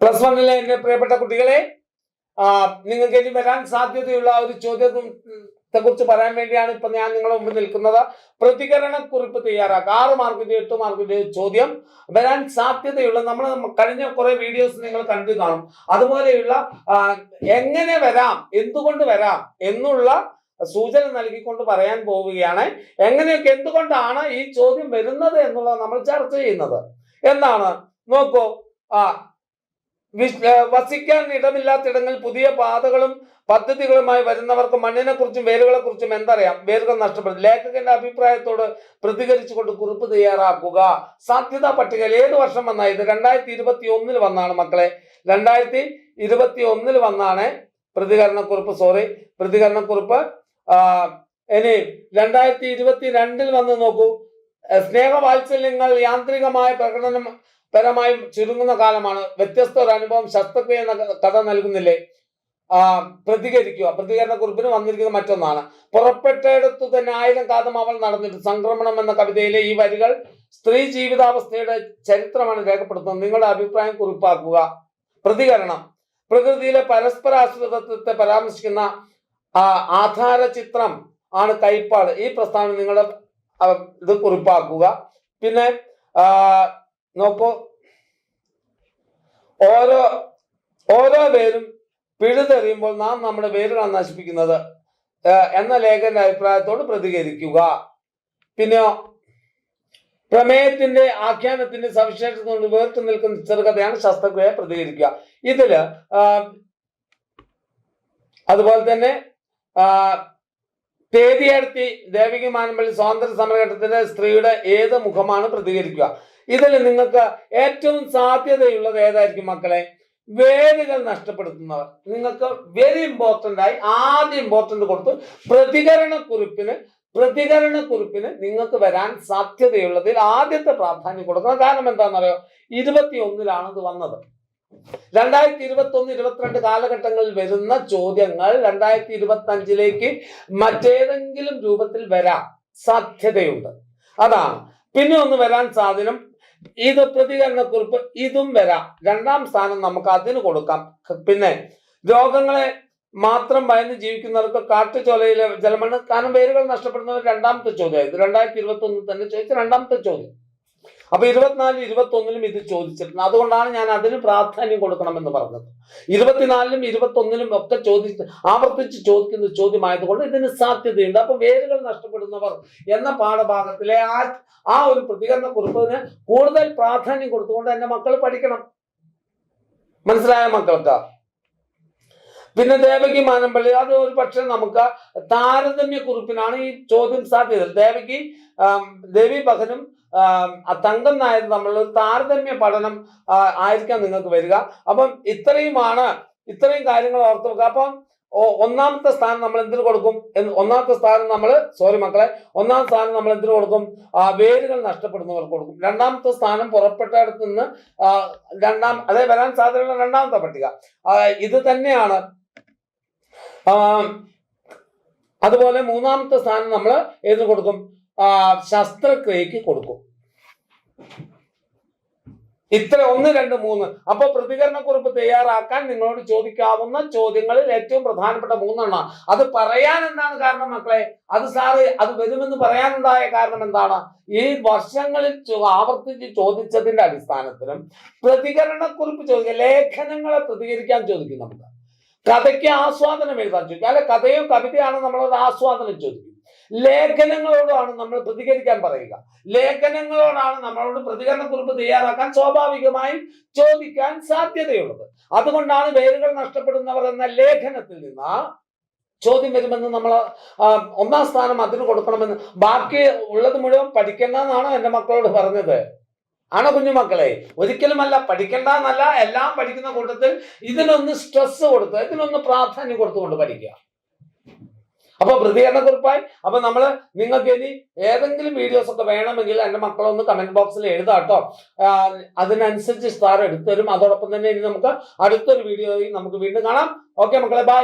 Plus വണ്ണിലെ എന്റെ പ്രിയപ്പെട്ട കുട്ടികളെ, നിങ്ങൾക്ക് ഇനി വരാൻ സാധ്യതയുള്ള ഒരു ചോദ്യത്തെ കുറിച്ച് പറയാൻ വേണ്ടിയാണ് ഇപ്പൊ ഞാൻ നിങ്ങളുടെ മുമ്പിൽ നിൽക്കുന്നത്. പ്രതികരണക്കുറിപ്പ് തയ്യാറാക്കുക. 6 മാർക്കിന്റെ 8 മാർക്കിന്റെ ചോദ്യം വരാൻ സാധ്യതയുള്ള, നമ്മൾ കഴിഞ്ഞ കുറെ വീഡിയോസ് നിങ്ങൾ കണ്ടു കാണും. അതുപോലെയുള്ള എങ്ങനെ വരാം, എന്തുകൊണ്ട് വരാം എന്നുള്ള സൂചന നൽകിക്കൊണ്ട് പറയാൻ പോവുകയാണ്. എങ്ങനെയൊക്കെ എന്തുകൊണ്ടാണ് ഈ ചോദ്യം വരുന്നത് എന്നുള്ളത് നമ്മൾ ചർച്ച ചെയ്യുന്നത്. എന്താണ് നോക്കൂ. വസിക്കാൻ ഇടമില്ലാത്തിടങ്ങളിൽ പുതിയ പാതകളും പദ്ധതികളുമായി വരുന്നവർക്ക് മണ്ണിനെ കുറിച്ചും വേരുകളെ കുറിച്ചും എന്തറിയാം? വേരുകൾ നഷ്ടപ്പെടും. ലേഖകന്റെ അഭിപ്രായത്തോട് പ്രതികരിച്ചുകൊണ്ട് കുറിപ്പ് തയ്യാറാക്കുക. സാധ്യതാ പട്ടികയിൽ ഏത് വർഷം വന്നാണ് ഇത്? 2021 വന്നാണ് മക്കളെ. 2021 വന്നാണ് പ്രതികരണക്കുറിപ്പ്. പ്രതികരണക്കുറിപ്പ്. ഇനി 2022 വന്ന് നോക്കൂ. സ്നേഹവാത്സല്യങ്ങൾ യാന്ത്രികമായ പരമായി ചുരുങ്ങുന്ന കാലമാണ്. വ്യത്യസ്ത ഒരു അനുഭവം ശസ്ത്രക്രിയ എന്ന കഥ നൽകുന്നില്ലേ? പ്രതികരിക്കുക. പ്രതികരണക്കുറിപ്പിന് വന്നിരിക്കുന്ന മറ്റൊന്നാണ്. പുറപ്പെട്ടെടുത്തു തന്നെ 1000 കാതം അവൾ നടന്നിട്ട്. സംക്രമണം എന്ന കവിതയിലെ ഈ വരികൾ സ്ത്രീ ജീവിതാവസ്ഥയുടെ ചരിത്രമാണ് രേഖപ്പെടുത്തുന്നത്. നിങ്ങളുടെ അഭിപ്രായം കുറിപ്പാക്കുക. പ്രതികരണം. പ്രകൃതിയിലെ പരസ്പര ആശ്രിതത്വത്തെ പരാമർശിക്കുന്ന ആധാര ചിത്രം ആണ് കൈപ്പാട്. ഈ പ്രസ്താവന നിങ്ങളുടെ ഇത് കുറിപ്പാക്കുക. പിന്നെ നോക്കൂ, ഓരോ വേരും പിഴുതെറിയുമ്പോൾ നാം നമ്മുടെ വേരുകളാണ് നശിപ്പിക്കുന്നത് എന്ന ലേഖകന്റെ അഭിപ്രായത്തോട് പ്രതികരിക്കുക. പിന്നെ പ്രമേയത്തിന്റെ ആഖ്യാനത്തിന്റെ സവിശേഷത കൊണ്ട് വേറിട്ട് നിൽക്കുന്ന ചെറുകഥയാണ് ശസ്ത്രക്രിയ. പ്രതികരിക്കുക. ഇതില് അതുപോലെ തന്നെ തേതിയെടുത്തി ദേവികി മാനമ്പള്ളി സ്വാതന്ത്ര്യ സമരഘട്ടത്തിന്റെ സ്ത്രീയുടെ ഏത് മുഖമാണ്? പ്രതികരിക്കുക. ഇതിൽ നിങ്ങൾക്ക് ഏറ്റവും സാധ്യതയുള്ളത് ഏതായിരിക്കും മക്കളെ? വേരുകൾ നഷ്ടപ്പെടുത്തുന്നവർ. നിങ്ങൾക്ക് വെരി ഇമ്പോർട്ടന്റ് ആയി ആദ്യം ഇമ്പോർട്ടന്റ് കൊടുത്തു. പ്രതികരണക്കുറിപ്പിന് നിങ്ങൾക്ക് വരാൻ സാധ്യതയുള്ളതിൽ ആദ്യത്തെ പ്രാധാന്യം കൊടുക്കണം. കാരണം എന്താണെന്നറിയോ? 21 ഇത് വന്നത്. 2021-22 കാലഘട്ടങ്ങളിൽ വരുന്ന ചോദ്യങ്ങൾ 2025 മറ്റേതെങ്കിലും രൂപത്തിൽ വരാൻ സാധ്യതയുണ്ട്. അതാണ്. പിന്നെ ഒന്ന് വരാൻ സാധനം ഇത് പ്രതികരണക്കുറിപ്പ്. ഇതും വരാം. 2ാം സ്ഥാനം നമുക്ക് അതിന് കൊടുക്കാം. പിന്നെ രോഗങ്ങളെ മാത്രം ഭയന്ന് ജീവിക്കുന്നവർക്ക് കാട്ടുചോലയിലെ ജലമണ്ണ്. കാരണം വേരുകൾ നഷ്ടപ്പെടുന്നവർ 2ാമത്തെ ചോദ്യം. ഇത് 2021 തന്നെ ചോദിച്ച 2ാമത്തെ ചോദ്യം. അപ്പൊ 24-21 ഇത് ചോദിച്ചിട്ടുണ്ട്. അതുകൊണ്ടാണ് ഞാൻ അതിന് പ്രാധാന്യം കൊടുക്കണമെന്ന് പറഞ്ഞത്. 24-ലും 21-ലും ഒക്കെ ആവർത്തിച്ച് ചോദിക്കുന്ന ചോദ്യമായതുകൊണ്ട് ഇതിന് സാധ്യതയുണ്ട്. അപ്പൊ വേരുകൾ നഷ്ടപ്പെടുന്നവർ എന്ന പാഠഭാഗത്തിലെ ആ ഒരു പ്രതികരണക്കുറിപ്പിന് കൂടുതൽ പ്രാധാന്യം കൊടുത്തുകൊണ്ട് എന്റെ മക്കൾ പഠിക്കണം. മനസ്സിലായ മക്കൾക്ക്? പിന്നെ ദേവകി മാനമ്പള്ളി, അത് ഒരു പക്ഷെ നമുക്ക് താരതമ്യ കുറിപ്പിനാണ് ഈ ചോദ്യം സാധ്യത. ദേവി ബഹനും തങ്കം നായർ തമ്മിലുള്ള താരതമ്യ പഠനം ആയിരിക്കാം നിങ്ങൾക്ക് വരിക. അപ്പം ഇത്രയും കാര്യങ്ങൾ ഓർത്ത് വെക്കുക. അപ്പം 1ാമത്തെ സ്ഥാനം നമ്മൾ എന്തിനു കൊടുക്കും? 1ാമത്തെ സ്ഥാനം നമ്മൾ ഒന്നാം സ്ഥാനം നമ്മൾ എന്തിനു കൊടുക്കും? വേരുകൾ നഷ്ടപ്പെടുന്നവർക്ക് കൊടുക്കും. 2ാമത്തെ സ്ഥാനം പുറപ്പെട്ടയിടത്ത് നിന്ന് അതേ വരാൻ സാധ്യതയുള്ള 2ാമത്തെ പട്ടിക ഇത് തന്നെയാണ്. അതുപോലെ 3ാമത്തെ സ്ഥാനം നമ്മൾ ഏതിന് കൊടുക്കും? ശസ്ത്രക്രിയക്ക് കൊടുക്കും. ഇത്ര 1, 2, 3. അപ്പൊ പ്രതികരണക്കുറിപ്പ് തയ്യാറാക്കാൻ നിങ്ങളോട് ചോദിക്കാവുന്ന ചോദ്യങ്ങളിൽ ഏറ്റവും പ്രധാനപ്പെട്ട 3 അത് പറയാൻ എന്താണ് കാരണം മക്കളെ? അത് വരുമെന്ന് പറയാനുണ്ടായ കാരണം എന്താണ്? ഈ വർഷങ്ങളിൽ ആവർത്തിച്ച് ചോദിച്ചതിന്റെ അടിസ്ഥാനത്തിലും പ്രതികരണക്കുറിപ്പ് ചോദിക്കുക. ലേഖനങ്ങളെ പ്രതികരിക്കാൻ ചോദിക്കും. നമുക്ക് കഥയ്ക്ക് ആസ്വാദനം എഴുതാൻ ചോദിക്കും. അല്ലെ, കഥയോ കവിതയാണോ നമ്മളോട് ആസ്വാദനം ചോദിക്കും. ലേഖനങ്ങളോടാണ് നമ്മൾ പ്രതികരിക്കാൻ പറയുക. ലേഖനങ്ങളോടാണ് നമ്മളോട് പ്രതികരണക്കുറിപ്പ് തയ്യാറാക്കാൻ സ്വാഭാവികമായും ചോദിക്കാൻ സാധ്യതയുള്ളത്. അതുകൊണ്ടാണ് വേരുകൾ നഷ്ടപ്പെടുന്നവർ എന്ന ലേഖനത്തിൽ നിന്ന് ചോദ്യം വരുമെന്ന് നമ്മൾ 1ാം സ്ഥാനം അതിന് കൊടുക്കണമെന്ന്. ബാക്കി ഉള്ളത് മുഴുവൻ പഠിക്കേണ്ടെന്നാണോ എന്റെ മക്കളോട് പറഞ്ഞത്? ആണോ കുഞ്ഞുമക്കളെ? ഒരിക്കലുമല്ല. പഠിക്കേണ്ടെന്നല്ല. എല്ലാം പഠിക്കുന്ന കൂട്ടത്തിൽ ഇതിനൊന്ന് സ്ട്രെസ് കൊടുത്ത്, ഇതിനൊന്ന് പ്രാധാന്യം കൊടുത്തുകൊണ്ട് പഠിക്കുക. അപ്പൊ പ്രതികരണക്കുറിപ്പായി. അപ്പൊ നിങ്ങൾക്ക് ഇനി ഏതെങ്കിലും വീഡിയോസ് ഒക്കെ വേണമെങ്കിൽ എന്റെ മക്കളൊന്ന് കമന്റ് ബോക്സിൽ എഴുതാട്ടോ. അതിനനുസരിച്ച് സ്റ്റാർ എടുത്തുതരും. അതോടൊപ്പം തന്നെ ഇനി നമുക്ക് അടുത്തൊരു വീഡിയോയിൽ നമുക്ക് വീണ്ടും കാണാം. ഓക്കെ മക്കളെ, ബൈ.